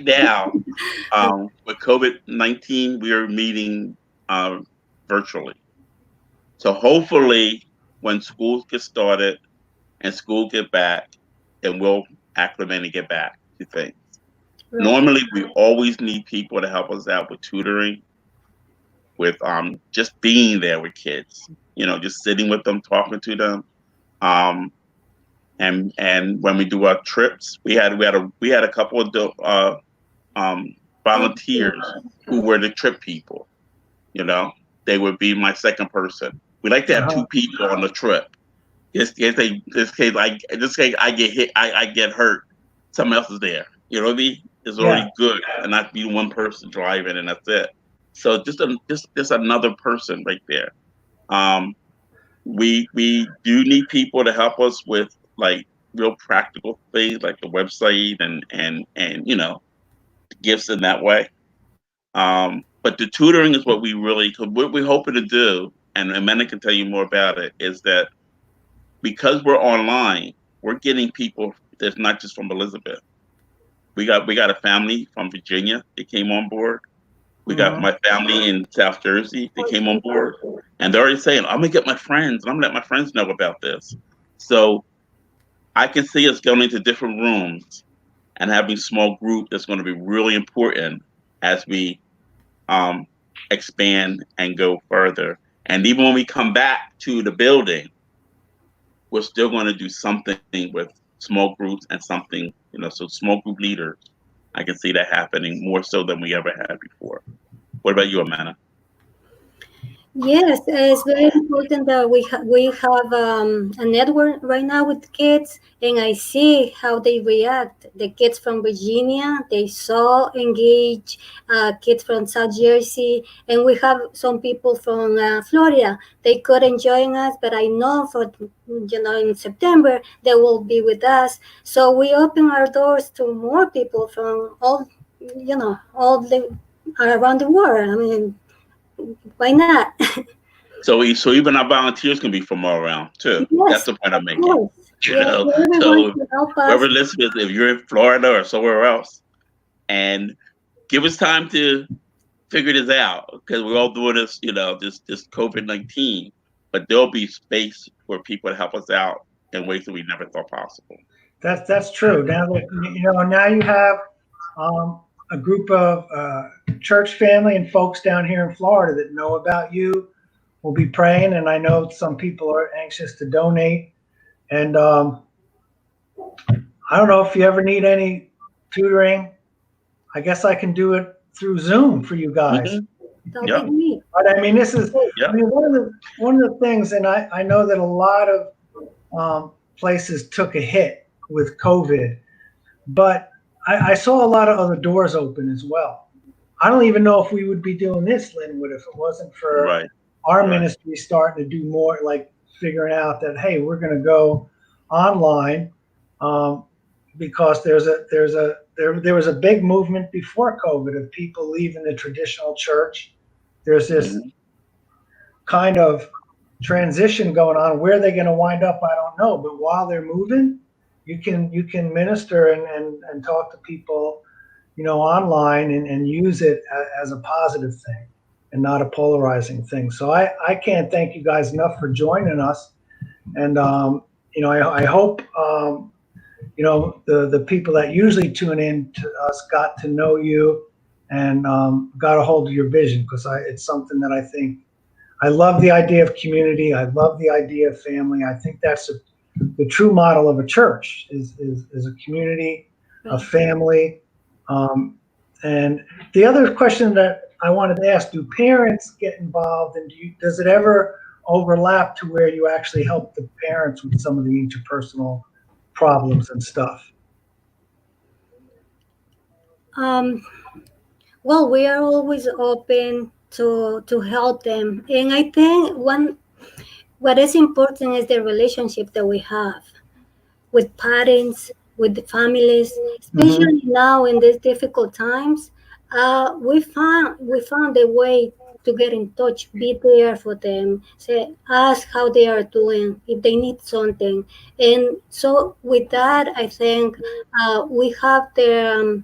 now, with COVID-19, we are meeting virtually. So hopefully when schools get started and school get back, then we'll acclimate and get back to things. Right. Normally, we always need people to help us out with tutoring, with just being there with kids, just sitting with them, talking to them. And when we do our trips, we had a couple of volunteers who were the trip people. They would be my second person. We like to have two people on the trip. Just in case I get hit, I get hurt, someone else is there. You know what I mean? It's already good, and not be one person driving and that's it. So just another person right there. We do need people to help us with like real practical things like the website and gifts in that way. But the tutoring is what what we're hoping to do, and Amanda can tell you more about it, is that because we're online, we're getting people that's not just from Elizabeth. We got a family from Virginia that came on board. We got my family in South Jersey that came on board, and they're already saying, I'm gonna get my friends, and I'm gonna let my friends know about this. So I can see us going into different rooms and having small group that's going to be really important as we expand and go further. And even when we come back to the building, we're still going to do something with small groups and something, so small group leaders. I can see that happening more so than we ever had before. What about you, Amanda? Yes, it's very important that we have a network right now with kids, and I see how they react. The kids from Virginia, they so engaged. Kids from South Jersey, and we have some people from Florida. They couldn't join us, but I know for in September they will be with us. So we open our doors to more people from all around the world. I mean, why not? So even our volunteers can be from all around too. Yes, that's the point I'm making. You Yes, know, everyone so to help us. whoever listens, if you're in Florida or somewhere else, and give us time to figure this out because we're all doing this, this COVID-19. But there'll be space for people to help us out in ways that we never thought possible. That's true. Now that now you have a group of church family and folks down here in Florida that know about you. Will be praying, and I know some people are anxious to donate. And I don't know if you ever need any tutoring. I guess I can do it through Zoom for you guys. That'll Yep. be me. But I mean, this is Yep. I mean, one of the things, and I know that a lot of places took a hit with COVID, but I saw a lot of other doors open as well. I don't even know if we would be doing this, Linwood, if it wasn't for Right. our Right. ministry starting to do more, like figuring out that, hey, we're going to go online, because there was a big movement before COVID of people leaving the traditional church. There's this kind of transition going on. Where they're going to wind up, I don't know. But while they're moving, you can minister and talk to people, online and use it as a positive thing and not a polarizing thing. So I can't thank you guys enough for joining us. And I hope the people that usually tune in to us got to know you and got a hold of your vision, because it's something that I think I love the idea of community. I love the idea of family. I think that's the true model of a church is a community, a family. And the other question that I wanted to ask, do parents get involved, and does it ever overlap to where you actually help the parents with some of the interpersonal problems and stuff? Well, we are always open to help them, and I think what is important is the relationship that we have with parents, with the families, especially now in these difficult times. We found a way to get in touch, be there for them, say, ask how they are doing, if they need something, and so with that, I think we have the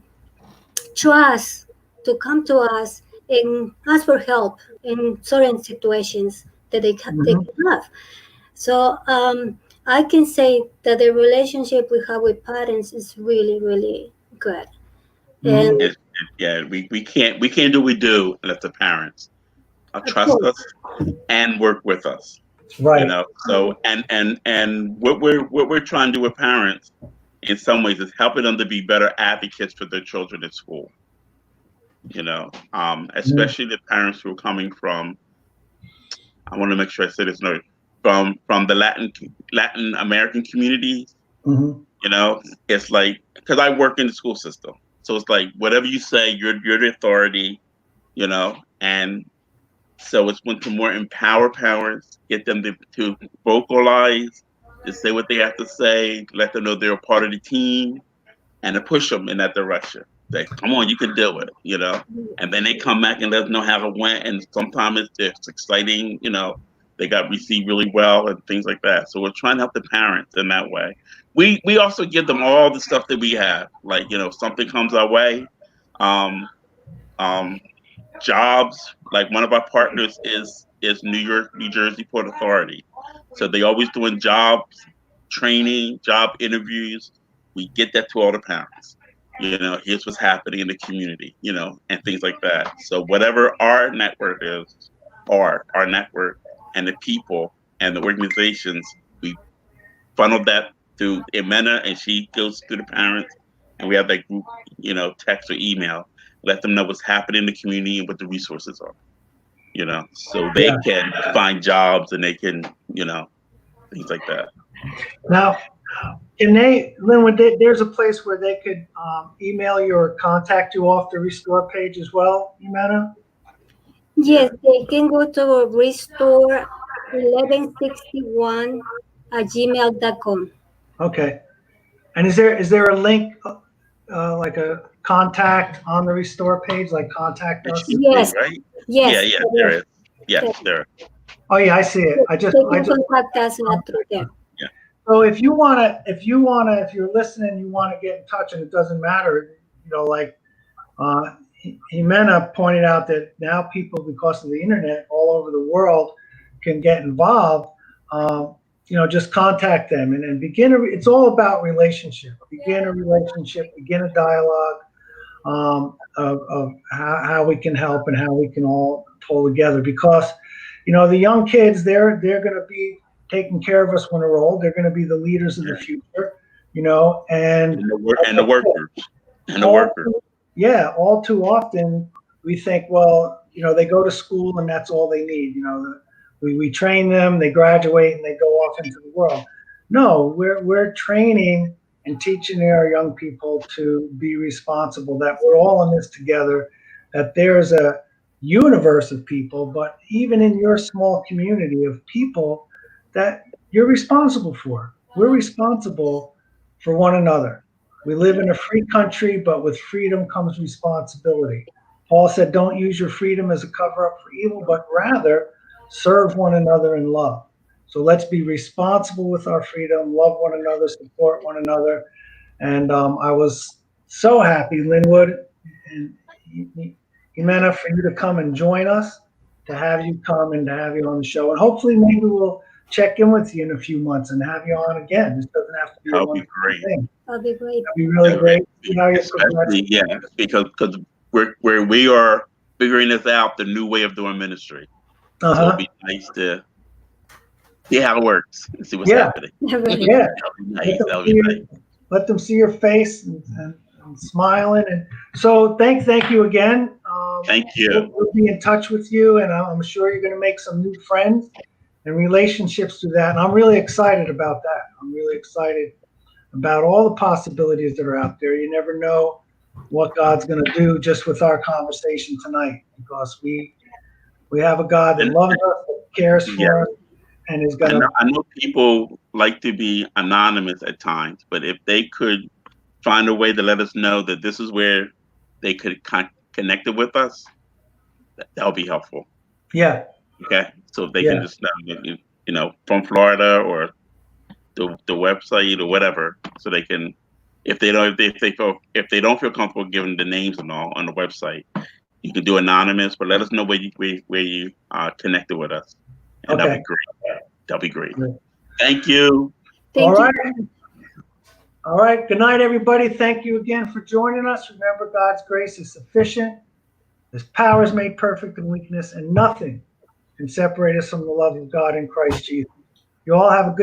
trust to come to us and ask for help in certain situations that they can have. So I can say that the relationship we have with parents is really, really good. And We can't do what we do unless the parents trust us and work with us. Right. So and what we're trying to do with parents in some ways is helping them to be better advocates for their children at school. Especially the parents who are coming from, I want to make sure I say this right, from the Latin American communities. It's like, because I work in the school system, so it's like whatever you say, you're the authority, and so it's when to more empower parents, get them to vocalize, to say what they have to say, let them know they're a part of the team, and to push them in that direction. Say, come on, you can do it, and then they come back and let us know how it went. And sometimes it's exciting, they got received really well and things like that. So we're trying to help the parents in that way. We also give them all the stuff that we have, like, if something comes our way, jobs. Like one of our partners is New Jersey Port Authority. So they always doing jobs, training, job interviews. We get that to all the parents. Here's what's happening in the community, and things like that. So whatever our network is, or our network and the people and the organizations, we funnel that through Imena, and she goes to the parents, and we have that group, text or email, let them know what's happening in the community and what the resources are, so they can find jobs and they can, things like that. Now, Linwood, there's a place where they could email you or contact you off the Restore page as well, Imena? Yes, they can go to restore 1161 at gmail.com. Okay. And is there a link, like a contact on the Restore page, like contact us? Yes. Right? Yes. Yeah, there is. Yes, there is. Oh yeah, I see it. I just contact us through there. Yeah. So if you're listening, you want to get in touch, and it doesn't matter, like Jimena pointed out that now people, because of the internet, all over the world can get involved. Just contact them and then it's all about relationship. Begin a relationship, begin a dialogue of how we can help and how we can all pull together. Because, the young kids, they're going to be taking care of us when we're old. They're going to be the leaders of the future, and the workers. Yeah, all too often we think, well, they go to school and that's all they need. We train them, they graduate, and they go off into the world. No, we're training and teaching our young people to be responsible, that we're all in this together, that there's a universe of people, but even in your small community of people that you're responsible for. We're responsible for one another. We live in a free country, but with freedom comes responsibility. Paul said, don't use your freedom as a cover-up for evil, but rather serve one another in love. So let's be responsible with our freedom, love one another, support one another. And I was so happy, Linwood and Jimena, for you to come and join us, to have you come and to have you on the show. And hopefully maybe we'll check in with you in a few months and have you on again. This doesn't have to be a one-time thing. That'd be great. That'd be really great. Because we are figuring this out, the new way of doing ministry. So it'd be nice to see how it works and see what's happening. Yeah. Let them see your face and smiling. And so thank you again. Thank you. We'll be in touch with you, and I'm sure you're going to make some new friends and relationships through that. And I'm really excited about that. I'm really excited about all the possibilities that are out there. You never know what God's going to do just with our conversation tonight, because we have a God that loves us, that cares for us, and is going to. I know people like to be anonymous at times, but if they could find a way to let us know that this is where they could connect it with us, that'll be helpful. Yeah. Okay. So if they can just know, from Florida or the website or whatever, so they can, if they don't feel comfortable giving the names and all on the website, you can do anonymous, but let us know where you connected with us, and that'll be great. That'll be great. Thank you. All right. Good night, everybody. Thank you again for joining us. Remember, God's grace is sufficient. His power is made perfect in weakness, and nothing can separate us from the love of God in Christ Jesus. You all have a good